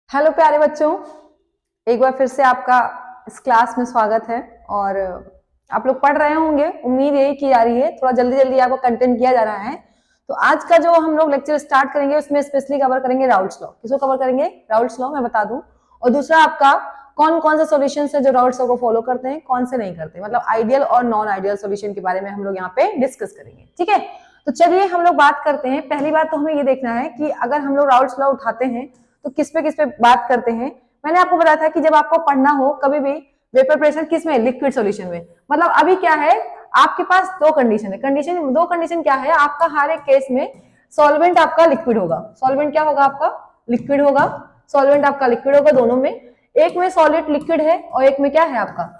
Hello प्यारे बच्चों, एक बार फिर से आपका इस क्लास में स्वागत है। और आप लोग पढ़ रहे होंगे, उम्मीद यही की जा रही है, थोड़ा जल्दी जल्दी आपको कंटेंट किया जा रहा है। तो आज का जो हम लोग लेक्चर स्टार्ट करेंगे उसमें स्पेशली कवर करेंगे राउल्ट्स लॉ। किसको कवर करेंगे? राउल्ट्स लॉ, मैं बता दूं। और दूसरा आपका कौन कौन से सॉल्यूशन है जो राउल्ट्स लॉ को फॉलो करते हैं, कौन से नहीं करते, मतलब आइडियल और नॉन आइडियल सॉल्यूशन के बारे में हम लोग यहाँ पे डिस्कस करेंगे। ठीक है, तो चलिए हम लोग बात करते हैं। पहली बात तो हमें ये देखना है कि अगर हम लोग राउल्ट्स लॉ उठाते हैं तो किस पे बात करते हैं। मैंने आपको बताया था कि जब आपको पढ़ना हो कभी भी वेपर प्रेशर किस में, लिक्विड सॉल्यूशन में। मतलब अभी क्या है, आपके पास दो कंडीशन है। दो कंडीशन क्या है, आपका हर एक केस में सॉल्वेंट आपका लिक्विड होगा। सॉल्वेंट क्या होगा? आपका लिक्विड होगा। सॉल्वेंट आपका लिक्विड होगा दोनों में। एक में सॉलिड लिक्विड है और एक में क्या है आपका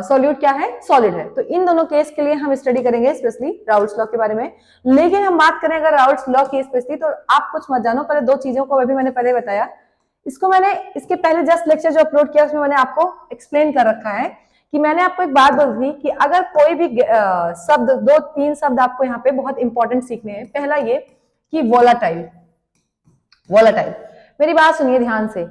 सॉल्यूट क्या है, सॉलिड है। तो इन दोनों केस के लिए हम स्टडी करेंगे स्पेशली राउल्ट्स लॉ के बारे में। लेकिन हम बात करें अगर राउल्ट्स लॉ की स्पेशली, तो आप कुछ मत जानो, पहले दो चीजों को अभी मैंने पहले बताया। इसको मैंने इसके पहले जस्ट लेक्चर जो अपलोड किया उसमें मैंने आपको एक्सप्लेन कर रखा है कि मैंने आपको एक बात बोली थी कि अगर कोई भी शब्द, दो तीन शब्द आपको यहाँ पे बहुत इंपॉर्टेंट सीखने हैं। पहला ये कि वोलाटाइल। वोलाटाइल, मेरी बात सुनिए ध्यान से।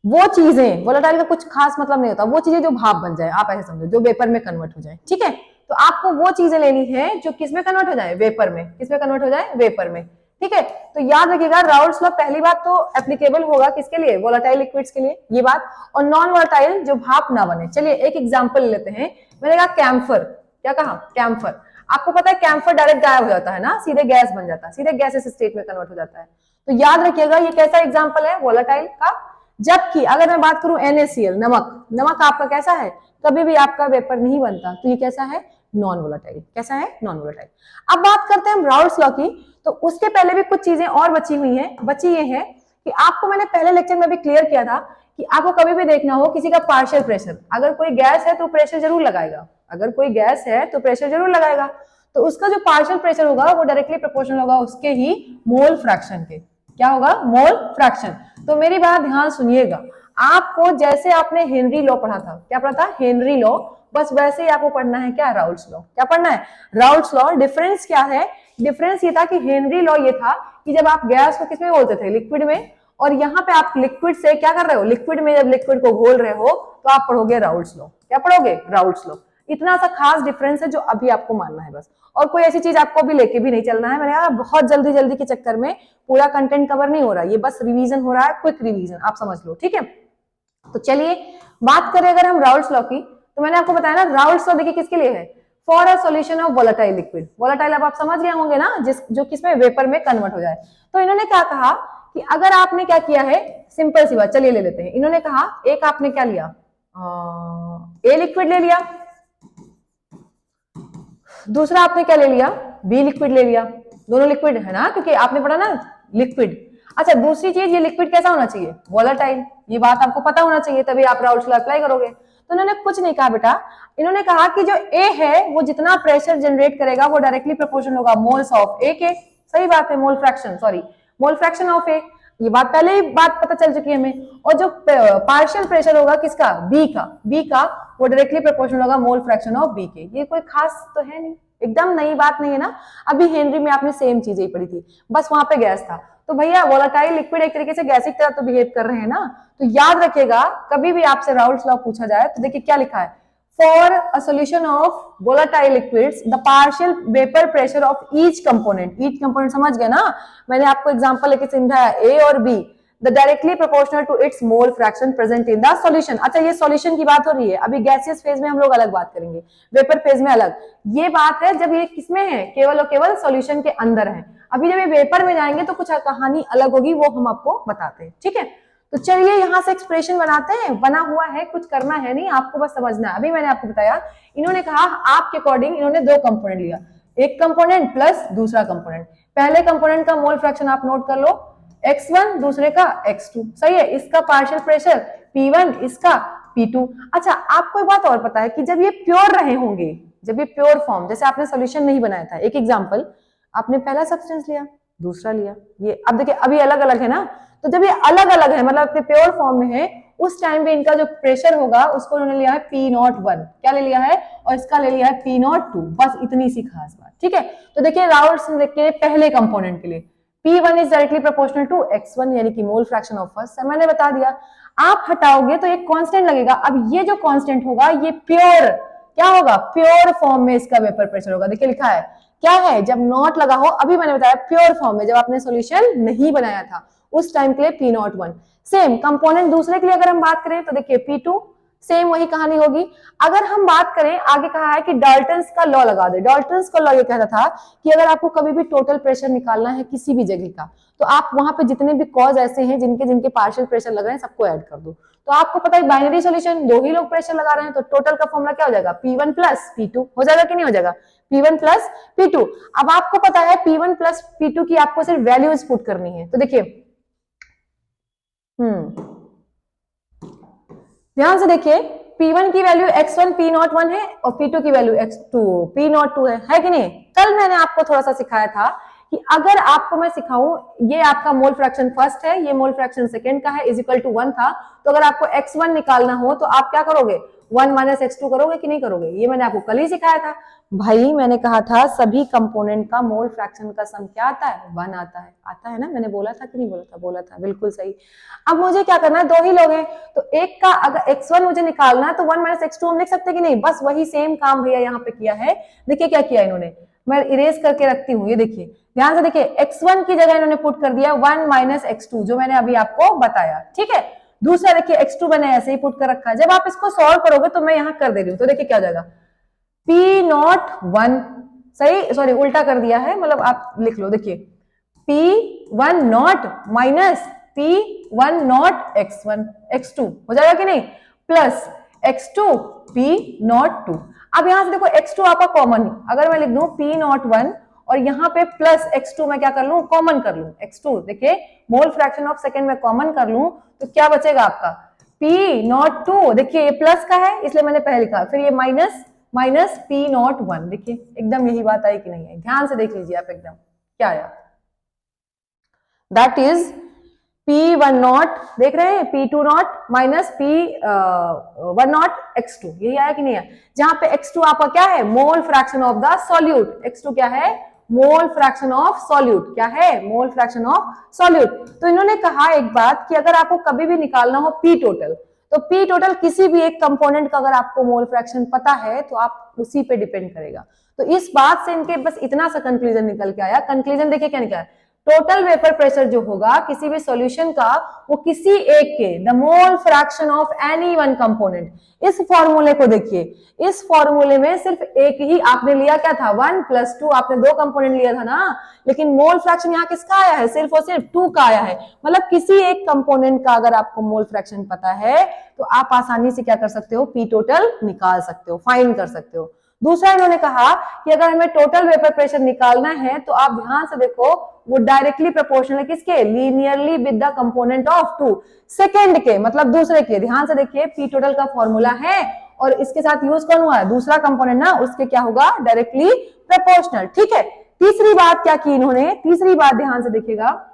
वो चीजें, वोलाटाइल का कुछ खास मतलब नहीं होता, वो चीजें जो भाप बन जाए, आप ऐसे समझो, जो वेपर में कन्वर्ट हो जाए। ठीक है, तो आपको वो चीजें लेनी है जो किस में कन्वर्ट हो जाए, वेपर में। किस में कन्वर्ट हो जाए? वेपर में। ठीक है, तो याद रखिएगा राउल्ट्स लॉ पहली बात तो एप्लीकेबल होगा किसके लिए? वोलाटाइल लिक्विड्स के लिए, ये बात। और नॉन वोलाटाइल जो भाप ना बने। चलिए एक एग्जांपल लेते हैं। मैंने कहा कैम्फर। क्या कहा? कैम्फर। आपको पता है कैम्फर डायरेक्ट गायब हो जाता है ना, सीधे गैस बन जाता है, सीधे गैसेस स्टेट में कन्वर्ट हो जाता है। तो याद रखिएगा ये कैसा एग्जाम्पल है वोलाटाइल का। जबकि अगर मैं बात करूं NaCl, नमक, नमक आपका कैसा है? कभी भी आपका वेपर नहीं बनता, तो ये कैसा है? Non volatile. कैसा है? Non volatile. अब बात करते हैं हम राउल्ट्स लॉ की। तो उसके पहले भी कुछ चीजें और बची हुई हैं। बची ये है कि आपको मैंने पहले लेक्चर में भी क्लियर किया था कि आपको कभी भी देखना हो किसी का पार्शियल प्रेशर, अगर कोई गैस है तो प्रेशर जरूर लगाएगा। अगर कोई गैस है तो प्रेशर जरूर लगाएगा। तो उसका जो पार्शियल प्रेशर होगा वो डायरेक्टली प्रोपोर्शनल होगा उसके ही मोल फ्रैक्शन के। क्या होगा? Mole fraction. तो मेरी बात ध्यान सुनिएगा। आपको जैसे आपने हेनरी लॉ पढ़ा था, क्या पढ़ा था? Henry law. बस वैसे ही आपको पढ़ना है क्या? Raoult's law. क्या पढ़ना है? Raoult's law. डिफरेंस क्या है? डिफरेंस ये था कि हेनरी लॉ ये था कि जब आप गैस को किसमें बोलते थे? लिक्विड में। और यहाँ पे आप लिक्विड से क्या कर रहे हो? लिक्विड में जब लिक्विड को घोल रहे हो तो आप पढ़ोगे राउल्ट्स लॉ। क्या पढ़ोगे? Raoult's law. इतना सा खास डिफरेंस है जो अभी आपको मानना है बस। और कोई ऐसी चीज आपको भी लेके भी नहीं चलना है। मैंने कहा बहुत जल्दी जल्दी के चक्कर में पूरा कंटेंट कवर नहीं हो रहा, ये बस रिवीजन हो रहा है, क्विक रिवीजन, आप समझ लो। ठीक है, तो चलिए बात करें अगर हम राउल्ट्स लॉ की। तो मैंने आपको बताया ना राउल्ट्स लॉ देखिए किसके लिए है? For a solution of volatile liquid. Volatile अब आप समझ गए होंगे ना, जो किसमें, वेपर में कन्वर्ट हो जाए। तो इन्होंने क्या कहा कि अगर आपने क्या किया है, सिंपल सी बात, चलिए ले लेते हैं। इन्होंने कहा एक आपने क्या लिया, ए लिक्विड ले लिया, दूसरा आपने क्या ले लिया, बी लिक्विड ले लिया। दोनों लिक्विड है ना, क्योंकि आपने पढ़ा ना लिक्विड। अच्छा दूसरी चीज, ये लिक्विड कैसा होना चाहिए? वोलेटाइल। ये बात आपको पता होना चाहिए, तभी आप राउल्ट्स लॉ अप्लाई करोगे। तो इन्होंने कुछ नहीं कहा बेटा। इन्होंने कहा कि जो ए है वो जितना प्रेशर जनरेट करेगा वो डायरेक्टली प्रोपोर्शनल होगा मोल्स ऑफ ए के। सही बात है, mole fraction, sorry, mole fraction of A. ये बात पहले ही बात पता चल चुकी है हमें। और जो पार्शियल प्रेशर होगा किसका? बी का वो डायरेक्टली प्रोपोर्शनल होगा मोल फ्रैक्शन ऑफ बी के। ये कोई खास तो है नहीं, एकदम नई बात नहीं है ना। अभी हेनरी में आपने सेम चीजें ही पढ़ी थी, बस वहां पे गैस था। तो भैया वोलेटाइल लिक्विड एक तरीके से गैस की तरह तो बिहेव कर रहे हैं ना। तो याद रखिएगा कभी भी आपसे राउल्ट्स लॉ पूछा जाए तो देखिए क्या लिखा है, for a solution of volatile liquids the partial vapour pressure of each component. Each component समझ गए ना, मैंने आपको एग्जांपल लेके समझाया, ए और b the directly proportional to its mole fraction present in the solution. अच्छा ये सॉल्यूशन की बात हो रही है, अभी गैसियस फेज में हम लोग अलग बात करेंगे, वेपर फेज में अलग। ये बात है जब ये किसमें है, केवल और केवल सॉल्यूशन के अंदर है। अभी जब ये वेपर में जाएंगे तो कुछ कहानी अलग होगी, वो हम आपको बताते हैं। ठीक है, तो चलिए यहां से एक्सप्रेशन बनाते हैं। बना हुआ है, कुछ करना है नहीं, आपको बस समझना है। अभी मैंने आपको बताया, इन्होंने कहा आपके अकॉर्डिंग इन्होंने दो कंपोनेंट लिया, एक कंपोनेंट प्लस दूसरा कंपोनेंट। पहले कंपोनेंट का मोल फ्रैक्शन आप नोट कर लो, x1, दूसरे का x2। सही है, इसका पार्शियल प्रेशर P1, इसका P2। अच्छा आपको एक बात और पता है कि जब ये प्योर रहे होंगे, जब ये प्योर फॉर्म, जैसे आपने सॉल्यूशन नहीं बनाया था, एक एग्जांपल, आपने पहला सब्सटेंस लिया, दूसरा लिया, ये अब देखिए अभी अलग अलग है ना। तो जब ये अलग अलग है, मतलब अपने प्योर फॉर्म में है, उस टाइम पे इनका जो प्रेशर होगा उसको उन्होंने लिया है P01, क्या ले लिया है, और इसका ले लिया है P02। बस इतनी सी खास बात। ठीक है, तो देखिए राउल्ट्स ने देखिए पहले कंपोनेंट के लिए, P1 is directly proportional to X1 यानी कि मोल फ्रैक्शन ऑफ फर्स्ट। मैंने बता दिया। आप हटाओगे तो एक कांस्टेंट लगेगा। अब ये जो कांस्टेंट होगा ये प्योर क्या होगा, प्योर फॉर्म में इसका वेपर प्रेशर होगा। देखिए लिखा है क्या है, जब नॉट लगा हो, अभी मैंने बताया प्योर फॉर्म में, जब आपने सॉल्यूशन नहीं बनाया था उस टाइम के लिए P01। सेम कंपोनेंट दूसरे के लिए अगर हम बात करें तो देखिए P2 सेम वही कहानी होगी। अगर हम बात करें, आगे कहा है कि डाल्टन्स का लॉ लगा दे। डाल्टन्स का लॉ ये कहता था कि अगर आपको कभी भी टोटल प्रेशर निकालना है किसी भी जगह का, तो आप वहां पे जितने भी कॉज ऐसे हैं जिनके जिनके पार्शियल प्रेशर लग रहे हैं सबको ऐड कर दो। तो आपको पता है बाइनरी सॉल्यूशन, दो ही लोग प्रेशर लगा रहे हैं, तो टोटल का फॉर्मूला क्या हो जाएगा, P1 प्लस P2 हो जाएगा कि नहीं हो जाएगा, P1 प्लस P2। अब आपको पता है P1 प्लस P2 की आपको सिर्फ वैल्यूज पुट करनी है। तो देखिए ध्यान से देखिए, P1 की वैल्यू X1 P01 है और P2 की वैल्यू X2 P02 है कि नहीं। कल मैंने आपको थोड़ा सा सिखाया था कि अगर आपको मैं सिखाऊं ये आपका मोल फ्रैक्शन फर्स्ट है, ये मोल फ्रैक्शन सेकंड का है, इज इक्वल टू 1 था, तो अगर आपको X1 निकालना हो तो आप क्या करोगे, 1 माइनस X2 करोगे कि नहीं करोगे। ये मैंने आपको कल ही सिखाया था भाई। मैंने कहा था सभी कंपोनेंट का मोल फ्रैक्शन का सम क्या आता है, 1 आता है ना। मैंने बोला था कि नहीं बोला था, बोला था, बिल्कुल सही। अब मुझे क्या करना है, दो ही लोग हैं तो एक का अगर X1 मुझे निकालना है तो 1 माइनस X2 हम लिख सकते हैं कि नहीं। बस वही सेम काम भैया यहाँ पे किया है। देखिए क्या किया इन्होंने, मैं इरेज करके रखती हूँ, ये देखिए ध्यान से देखिए, X1 की जगह इन्होंने पुट कर दिया 1 माइनस X2 जो मैंने अभी आपको बताया, ठीक है। दूसरा देखिए X2 मैंने ऐसे ही पुट कर रखा है। जब आप इसको सॉल्व करोगे तो मैं यहां कर दे रही हूं, तो देखिए क्या हो जाएगा, P01 सही, सॉरी उल्टा कर दिया है, मतलब आप लिख लो, देखिए P1 not minus P1 not X1 X2 हो जाएगा कि नहीं, प्लस X2 P02। अब यहां से देखो X2 आपका कॉमन, अगर मैं लिख दूं P01 और यहाँ पे प्लस X2 मैं क्या कर लूं, कॉमन कर लूं। X2 देखिए मोल फ्रैक्शन ऑफ सेकंड में कॉमन कर लूं तो क्या बचेगा आपका P02। देखिए ये प्लस का है इसलिए मैंने पहले लिखा, फिर ये माइनस माइनस P01। देखिए एकदम यही बात आई कि नहीं है, ध्यान से देख लीजिए आप, एकदम क्या आया, दैट इज P1 नॉट, देख रहे हैं P2 not minus P1 not X2, यही आया कि नहीं है। जहां पे X2 आपका क्या है, mole fraction of the solute. X2 क्या है, मोल फ्रैक्शन ऑफ सॉल्यूट, क्या है, मोल फ्रैक्शन ऑफ सॉल्यूट। तो इन्होंने कहा एक बात कि अगर आपको कभी भी निकालना हो P टोटल, तो P टोटल किसी भी एक कंपोनेंट का अगर आपको मोल फ्रैक्शन पता है तो आप उसी पे डिपेंड करेगा। तो इस बात से इनके बस इतना सा कंक्लूजन निकल के आया। कंक्लूजन देखिए क्या निकला, टोटल वेपर प्रेशर जो होगा किसी भी सॉल्यूशन का, वो किसी एक के, the mole fraction of any one component. इस फॉर्मूले को देखिए, इस फॉर्मूले में सिर्फ एक ही आपने लिया, क्या था, 1 + 2, आपने दो कंपोनेंट लिया था ना, लेकिन मोल फ्रैक्शन यहाँ किसका आया है, सिर्फ और सिर्फ 2 का आया है। मतलब किसी एक कंपोनेंट का अगर आपको मोल फ्रैक्शन पता है तो आप आसानी से क्या कर सकते हो, पी टोटल निकाल सकते हो, फाइंड कर सकते हो। दूसरा इन्होंने कहा कि अगर हमें टोटल वेपर प्रेशर निकालना है तो आप ध्यान से देखो, वो डायरेक्टली प्रोपोर्शनल है किसके, linearly with the component of 2, second के, मतलब दूसरे के। ध्यान से देखिए पी टोटल का फॉर्मूला है और इसके साथ यूज कौन हुआ है, दूसरा कंपोनेंट ना, उसके क्या होगा, डायरेक्टली प्रोपोर्शनल, ठीक है। तीसरी बात क्या की इन्होंने, तीसरी बात ध्यान से देखिएगा,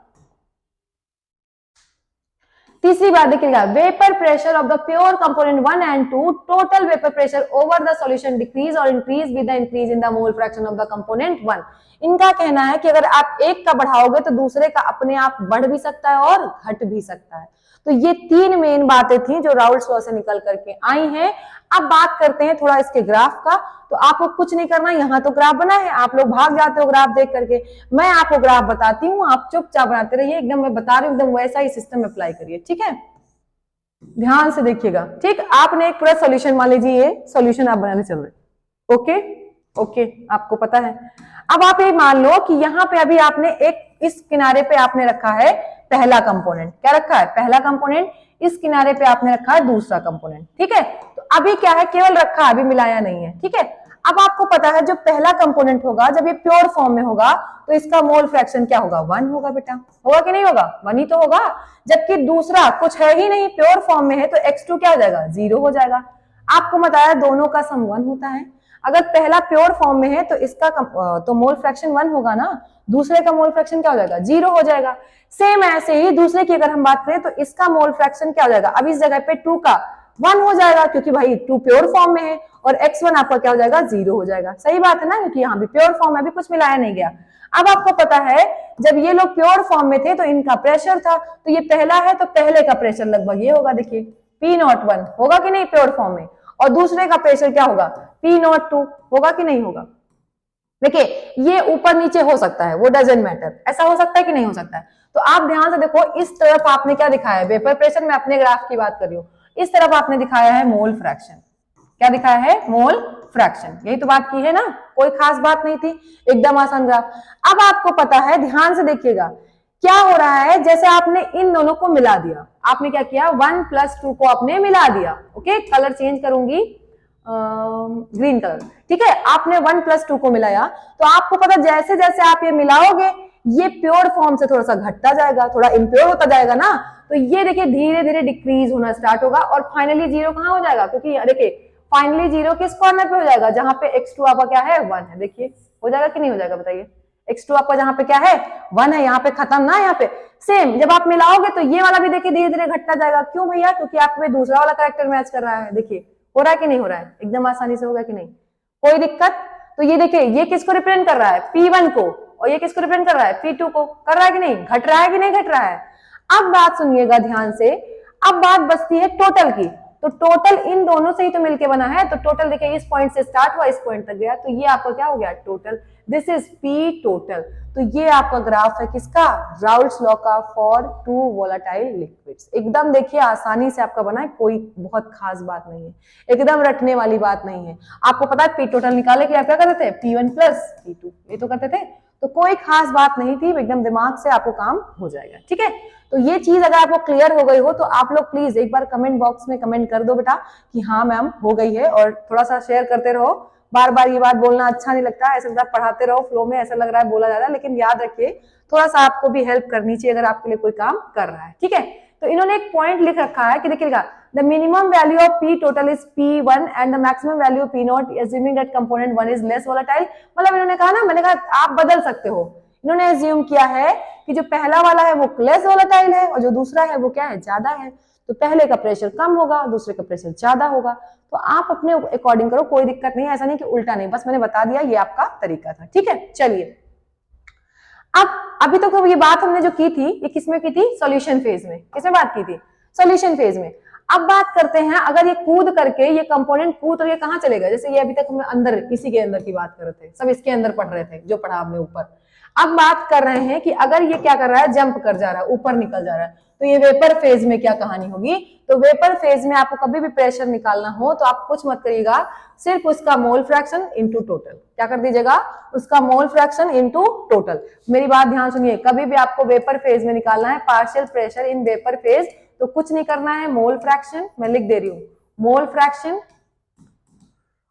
तीसरी बात देखिएगा, vapour pressure of the pure component 1 and 2, total vapour pressure over the solution decrease और increase with the increase in the mole fraction of the component 1। इनका कहना है कि अगर आप एक का बढ़ाओगे तो दूसरे का अपने आप बढ़ भी सकता है और घट भी सकता है। तो ये तीन मेन बातें थी जो राउल्ट्स लॉ से निकल करके आई हैं। अब बात करते हैं थोड़ा इसके ग्राफ का। तो आपको कुछ नहीं करना, यहाँ तो ग्राफ बना है, आप लोग भाग जाते हो ग्राफ देख करके, मैं आपको ग्राफ बताती हूँ, आप चुपचाप बनाते रहिए, एकदम मैं बता रही हूँ एकदम वैसा ही सिस्टम अप्लाई करिए, ठीक है। ध्यान से देखिएगा, ठीक, आपने एक पूरा सॉल्यूशन, मान लीजिए ये सॉल्यूशन आप बनाने चल रहे, ओके ओके, आपको पता है। अब आप ये मान लो कि यहाँ पे अभी आपने एक, इस किनारे पे आपने रखा है पहला कंपोनेंट, क्या रखा है, पहला कंपोनेंट, इस किनारे पे आपने रखा है दूसरा कंपोनेंट, ठीक है। तो अभी क्या है, केवल रखा, अभी मिलाया नहीं है, ठीक है। अब आपको पता है जो पहला कंपोनेंट होगा जब ये प्योर फॉर्म में होगा तो इसका मोल फ्रैक्शन क्या होगा, 1 होगा बेटा, होगा कि नहीं होगा, 1 ही तो होगा। जबकि दूसरा कुछ है ही नहीं, प्योर फॉर्म में है, तो X2 क्या हो जाएगा, 0 हो जाएगा। आपको बताया दोनों का सम 1 होता है। अगर पहला प्योर फॉर्म में है तो इसका तो मोल फ्रैक्शन 1 होगा ना, दूसरे का मोल फ्रैक्शन क्या हो जाएगा, 0 हो जाएगा। सेम ऐसे ही दूसरे की अगर हम बात करें तो इसका मोल फ्रैक्शन क्या हो जाएगा, अब इस जगह पे 2 का 1 हो जाएगा क्योंकि भाई 2 प्योर फॉर्म में है, और x1 आपका क्या हो जाएगा 0 हो जाएगा। सही बात है ना, क्योंकि यहाँ भी प्योर फॉर्म में, अभी कुछ मिलाया नहीं गया। अब आपको पता है जब ये लोग प्योर फॉर्म में थे तो इनका प्रेशर था, तो ये पहला है तो पहले का प्रेशर लगभग ये होगा, देखिए P01 होगा कि नहीं प्योर फॉर्म में, और दूसरे का प्रेशर क्या होगा P02 होगा कि नहीं होगा। देखिए ये ऊपर नीचे हो सकता है, वो डजंट मैटर, ऐसा हो सकता है कि नहीं हो सकता है। तो आप ध्यान से देखो, इस तरफ आपने क्या दिखाया है वेपर प्रेशर, में अपने ग्राफ की बात कर रही हूँ, इस तरफ आपने दिखाया है मोल फ्रैक्शन। क्या दिखाया है मोल फ्रैक्शन, यही तो बात की है ना, कोई खास बात नहीं थी, एकदम आसान ग्राफ। अब आपको पता है, ध्यान से देखिएगा क्या हो रहा है, जैसे आपने इन दोनों को मिला दिया, आपने क्या किया 1 + 2 को आपने मिला दिया। ओके, कलर चेंज करूंगी, ग्रीन कलर, ठीक है। आपने 1 + 2 को मिलाया, तो आपको पता जैसे जैसे आप ये मिलाओगे ये प्योर फॉर्म से थोड़ा सा घटता जाएगा, थोड़ा इम्प्योर होता जाएगा ना, तो ये देखिए धीरे धीरे डिक्रीज होना स्टार्ट होगा, और फाइनली 0 कहां हो जाएगा, क्योंकि देखिए फाइनली 0 किस कॉर्नर पे हो जाएगा, जहां पे x2 आपका क्या है 1 है। देखिए हो जाएगा कि नहीं हो जाएगा, बताइए। x2 आपका जहां पे क्या है 1 है, यहाँ पे खत्म ना, यहाँ पे सेम जब आप मिलाओगे तो ये वाला भी देखिए धीरे धीरे घटता जाएगा। क्यों भैया, क्योंकि आपको दूसरा वाला कैरेक्टर मैच कर रहा है। देखिए हो रहा है कि नहीं हो रहा है, एकदम आसानी से होगा कि नहीं, कोई दिक्कत। तो ये देखिए ये किसको रिप्रेजेंट कर रहा है P1 को, और ये किसको रिप्रेजेंट कर रहा है P2 को, कर रहा है कि नहीं, घट रहा है कि नहीं घट रहा है। अब बात सुनिएगा ध्यान से, अब बात बचती है टोटल की, तो टोटल इन दोनों से ही तो मिलके बना है, तो टोटल देखिए इस पॉइंट से स्टार्ट हुआ इस पॉइंट तक गया, तो ये आपका क्या हो गया total, this is P total. तो ये आपका ग्राफ है किसका, राउल्ट्स लॉ का फॉर 2 वोलेटाइल लिक्विड्स। एकदम देखिए आसानी से आपका बना है, कोई बहुत खास बात नहीं है, एकदम रटने वाली बात नहीं है। आपको पता है P टोटल निकाले के आप क्या करते थे P1 + P2, ये तो करते थे, तो कोई खास बात नहीं थी, एकदम दिमाग से आपको काम हो जाएगा। ठीक है, तो ये चीज अगर आपको क्लियर हो गई हो तो आप लोग प्लीज एक बार कमेंट बॉक्स में कमेंट कर दो बेटा कि हाँ मैम हो गई है, और थोड़ा सा शेयर करते रहो। बार बार ये बात बोलना अच्छा नहीं लगता, ऐसा लगता है पढ़ाते रहो फ्लो में, ऐसा लग रहा है बोला जा रहा है, लेकिन याद रखिए थोड़ा सा आपको भी हेल्प करनी चाहिए अगर आपके लिए कोई काम कर रहा है। ठीक है, तो इन्होंने एक पॉइंट लिख रखा है कि देखिएगा, the minimum value of P total is P1 and the maximum value P0 assuming that component 1 is less volatile। मतलब इन्होंने कहा ना, मैंने कहा आप बदल सकते हो, इन्होंने एज्यूम किया है कि जो पहला वाला है वो लेस वोलेटाइल है, और जो दूसरा है वो क्या है ज्यादा है, तो पहले का प्रेशर कम होगा, दूसरे का प्रेशर ज्यादा होगा। तो आप अपने अकॉर्डिंग करो, कोई दिक्कत नहीं है, ऐसा नहीं कि उल्टा नहीं, बस मैंने बता दिया, ये आपका तरीका था। ठीक है, चलिए अब अभी तक तो ये बात हमने जो की थी, ये किसमें की थी, सॉल्यूशन फेज में। किसमें बात की थी, सॉल्यूशन फेज में। अब बात करते हैं, अगर ये कूद करके ये कंपोनेंट कूद करके कहां चलेगा, जैसे ये अभी तक हम अंदर किसी के अंदर की बात कर रहे थे, सब इसके अंदर पढ़ रहे थे जो पढ़ा हमने ऊपर। अब बात कर रहे हैं कि अगर ये क्या कर रहा है, जंप कर जा रहा है, ऊपर निकल जा रहा है, तो ये वेपर फेज में क्या कहानी होगी। तो वेपर फेज में आपको कभी भी प्रेशर निकालना हो तो आप कुछ मत करिएगा, सिर्फ उसका मोल फ्रैक्शन इनटू टोटल, क्या कर दीजिएगा, उसका मोल फ्रैक्शन इनटू टोटल। मेरी बात ध्यान सुनिए, कभी भी आपको वेपर फेज में निकालना है partial pressure in vapour phase, तो कुछ नहीं करना है, मोल फ्रैक्शन मैं लिख दे रही हूं, मोल fraction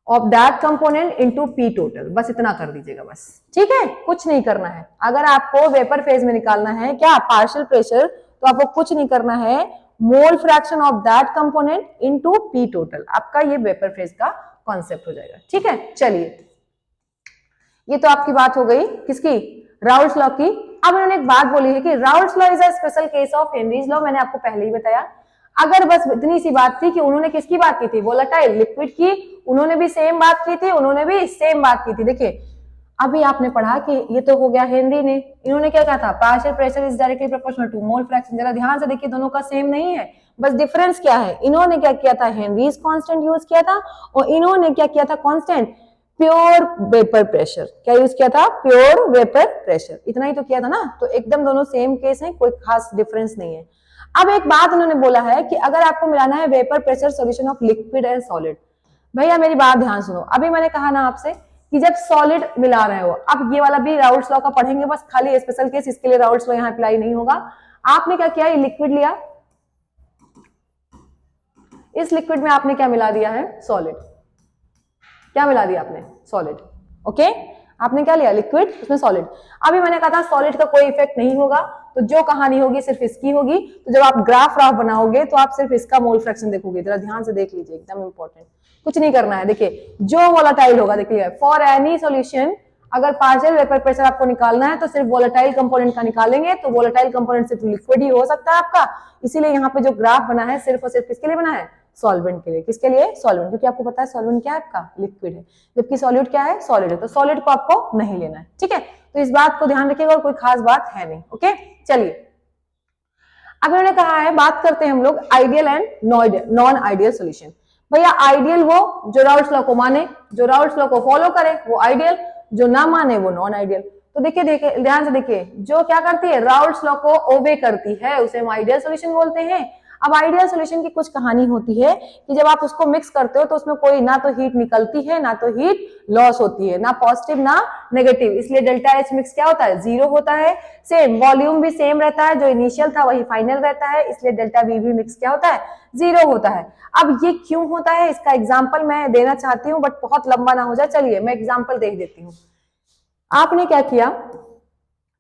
of that component into P total, बस इतना कर दीजिएगा बस। ठीक है, कुछ नहीं करना है। अगर आपको वेपर फेज में निकालना है क्या पार्शियल प्रेशर, तो आपको कुछ नहीं करना है, mole fraction of that component into P total, आपका ये वेपर फेज का कॉन्सेप्ट हो जाएगा। ठीक है, चलिए ये तो आपकी बात हो गई किसकी, राउल्ट्स लॉ की। अब इन्होंने एक बात बोली है कि Raoult's law is a special case of Henry's law, मैंने आपको पहले ही बताया। अगर बस इतनी सी बात थी कि उन्होंने किसकी बात की थी, वोलेटाइल लिक्विड की, उन्होंने भी सेम बात की थी, उन्होंने भी सेम बात की थी। देखिए अभी आपने पढ़ा कि ये तो हो गया हेनरी ने, इन्होंने क्या कहा था, partial pressure is directly proportional to mole fraction. जरा ध्यान से देखिए, दोनों का सेम नहीं है, बस डिफरेंस क्या है, इन्होंने क्या किया था, हेनरीज कांस्टेंट यूज किया था, और इन्होंने क्या किया था, कांस्टेंट प्योर वेपर प्रेशर। क्या यूज किया था, प्योर वेपर प्रेशर, इतना ही तो किया था ना। तो एकदम दोनों सेम केस है, कोई खास डिफरेंस नहीं है। अब एक बात उन्होंने बोला है कि अगर आपको मिलाना है vapour pressure solution of liquid and solid, भैया मेरी बात ध्यान सुनो, अभी मैंने कहा ना आपसे कि जब सॉलिड मिला रहे हो, अब ये वाला भी राउल्ट्स लॉ का पढ़ेंगे, बस खाली स्पेशल केस, इसके लिए राउल्ट्स लॉ यहाँ अप्लाई नहीं होगा। आपने क्या किया, ये लिक्विड लिया, इस लिक्विड में आपने क्या मिला दिया है, सॉलिड। क्या मिला दिया आपने, सॉलिड। ओके, आपने क्या लिया, लिक्विड, उसमें सॉलिड। अभी मैंने कहा था सॉलिड का कोई इफेक्ट नहीं होगा, तो जो कहानी होगी सिर्फ इसकी होगी। तो जब आप ग्राफ बनाओगे तो आप सिर्फ इसका मोल फ्रैक्शन देखोगे, जरा ध्यान से देख लीजिए, एकदम इंपॉर्टेंट, कुछ नहीं करना है। देखिए जो वोलेटाइल होगा, देखिए फॉर एनी सॉल्यूशन अगर पार्शियल वेपर प्रेशर आपको निकालना है तो सिर्फ वोलेटाइल कंपोनेंट का निकालेंगे, तो वोलेटाइल कंपोनेंट सिर्फ लिक्विड ही हो सकता है आपका। इसीलिए यहाँ पे जो ग्राफ बना है सिर्फ और सिर्फ किसके लिए बना है, सॉल्वेंट के लिए। किसके लिए? सॉल्वेंट, क्योंकि आपको पता है सॉल्वेंट क्या है आपका? लिक्विड है, जबकि सॉलिड क्या है? सॉलिड है। तो सॉलिड को आपको नहीं लेना है, ठीक है। तो इस बात को ध्यान रखिएगा और कोई खास बात है नहीं। ओके, चलिए अब इन्होंने कहा है, बात करते हैं हम लोग ideal and non ideal solution. भैया आइडियल वो जो राउल्ट्स लॉ को माने, जो राउल्ट्स लॉ को फॉलो करे वो आइडियल, जो ना माने वो नॉन आइडियल। तो देखिए देखिए ध्यान से देखिए, जो क्या करती है? राउल्ट्स लॉ को ओबे करती है उसे हम आइडियल सॉल्यूशन बोलते हैं। अब आइडियल सॉल्यूशन की कुछ कहानी होती है कि जब आप उसको मिक्स करते हो तो उसमें कोई ना तो हीट निकलती है ना तो हीट लॉस होती है, ना पॉजिटिव ना नेगेटिव, इसलिए डेल्टा एच मिक्स क्या होता है? जीरो होता है। सेम वॉल्यूम भी सेम रहता है, जो इनिशियल था वही फाइनल रहता है, इसलिए डेल्टा वी भी मिक्स क्या होता है? जीरो होता है। अब ये क्यों होता है इसका एग्जाम्पल मैं देना चाहती हूँ, बट बहुत लंबा ना हो जाए, चलिए मैं एग्जाम्पल देख देती हूँ। आपने क्या किया,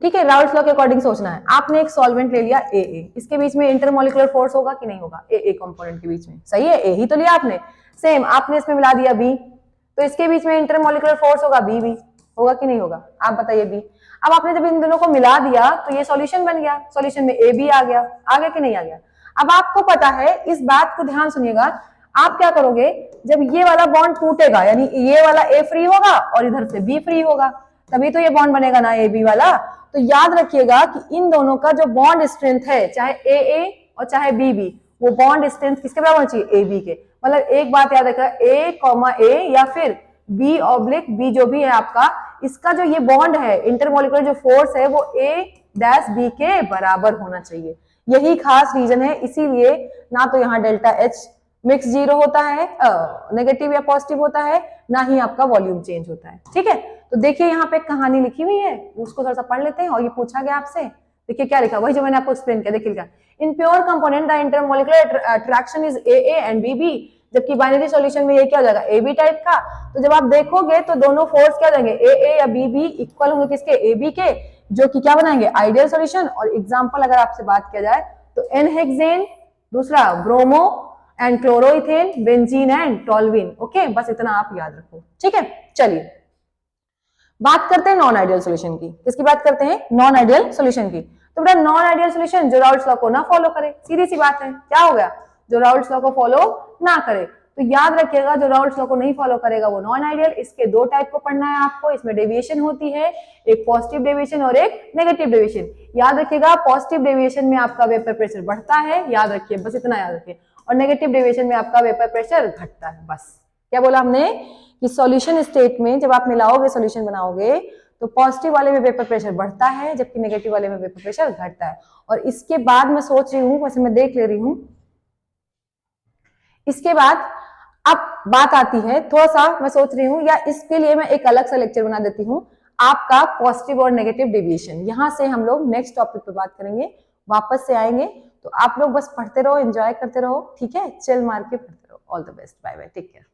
ठीक है, राउल्ट्स लॉ के अकॉर्डिंग सोचना है। आपने एक सॉल्वेंट ले लिया AA, इसके बीच में इंटरमोलिकुलर फोर्स होगा कि नहीं होगा? AA कंपोनेंट के बीच में, सही है, A ही तो लिया आपने। सेम आपने इसमें मिला दिया B, तो इसके बीच में इंटरमोलिकुलर फोर्स होगा B भी, होगा कि नहीं होगा? आप बताइए B। अब आपने जब इन दोनों को मिला दिया तो ये सॉल्यूशन बन गया, सॉल्यूशन में AB आ गया कि नहीं आ गया? अब आपको पता है, इस बात को ध्यान सुनिएगा, आप क्या करोगे, जब ये वाला बॉन्ड टूटेगा यानी ये वाला A फ्री होगा और इधर से B फ्री होगा, तभी तो ये बॉन्ड बनेगा ना AB वाला। तो याद रखिएगा कि इन दोनों का जो बॉन्ड स्ट्रेंथ है, चाहे AA और चाहे BB, वो बॉन्ड स्ट्रेंथ किसके बराबर होना चाहिए? AB के। मतलब एक बात याद रखिएगा, A, या फिर B/B जो भी है आपका, इसका जो ये बॉन्ड है, इंटरमोलिकुलर जो फोर्स है, वो A-B के बराबर होना चाहिए। यही खास रीजन है, इसीलिए ना तो यहाँ डेल्टा H मिक्स जीरो होता है, नेगेटिव या पॉजिटिव होता है, ना ही आपका वॉल्यूम चेंज होता है, ठीक है। तो देखिए यहाँ पे कहानी लिखी हुई है, उसको थोड़ा सा पढ़ लेते हैं। और ये पूछा गया आपसे, देखिए क्या लिखा, वही जो मैंने आपको एक्सप्लेन किया, देखिए in pure component the intermolecular attraction is AA and BB, जबकि बाइनरी सॉल्यूशन में ये क्या हो जाएगा? AB टाइप का। तो जब आप देखोगे तो दोनों फोर्स क्या हो जाएंगे? AA या BB इक्वल होंगे किसके? AB के, जो कि क्या बनाएंगे? Ideal solution. और एग्जांपल अगर आपसे बात किया जाए तो N-हेक्सेन, दूसरा bromo and chloroethane, benzene and toluene. Okay, बस इतना आप याद रखो, ठीक है। चलिए बात करते हैं नॉन आइडियल सॉल्यूशन की। किसकी बात करते हैं? नॉन आइडियल सॉल्यूशन की। तो बेटा नॉन आइडियल सॉल्यूशन जो राउल्ट्स लॉ को ना फॉलो करे, सीधी सी बात है, क्या हो गया? जो राउल्ट्स लॉ को फॉलो ना करे। तो याद रखिएगा, जो राउल्ट्स लॉ को नहीं फॉलो करेगा वो नॉन आइडियल। इसके दो टाइप को पढ़ना है आपको, इसमें डेविएशन होती है, एक पॉजिटिव डेविएशन और एक नेगेटिव डेविएशन। याद रखिएगा, पॉजिटिव डेविएशन में आपका वेपर प्रेशर बढ़ता है, याद रखिए, बस इतना याद रखिए, और नेगेटिव डेविएशन में आपका वेपर प्रेशर घटता है। बस क्या बोला हमने कि सॉल्यूशन स्टेट में जब आप मिलाओगे, सॉल्यूशन बनाओगे, तो पॉजिटिव वाले में वेपर प्रेशर बढ़ता है जबकि नेगेटिव वाले में वेपर प्रेशर घटता है। और इसके बाद मैं सोच रही हूं, वैसे मैं देख ले रही हूं, इसके बाद अब बात आती है, थोड़ा सा मैं सोच रही हूं, या इसके लिए मैं एक अलग सा लेक्चर बना देती हूं, आपका पॉजिटिव और नेगेटिव डेविएशन। यहां से हम लोग नेक्स्ट टॉपिक पे बात करेंगे, वापस से आएंगे। तो आप लोग बस पढ़ते रहो, एंजॉय करते रहो, ठीक है, चिल मार के पढ़ते रहो। All the best, bye bye, take care.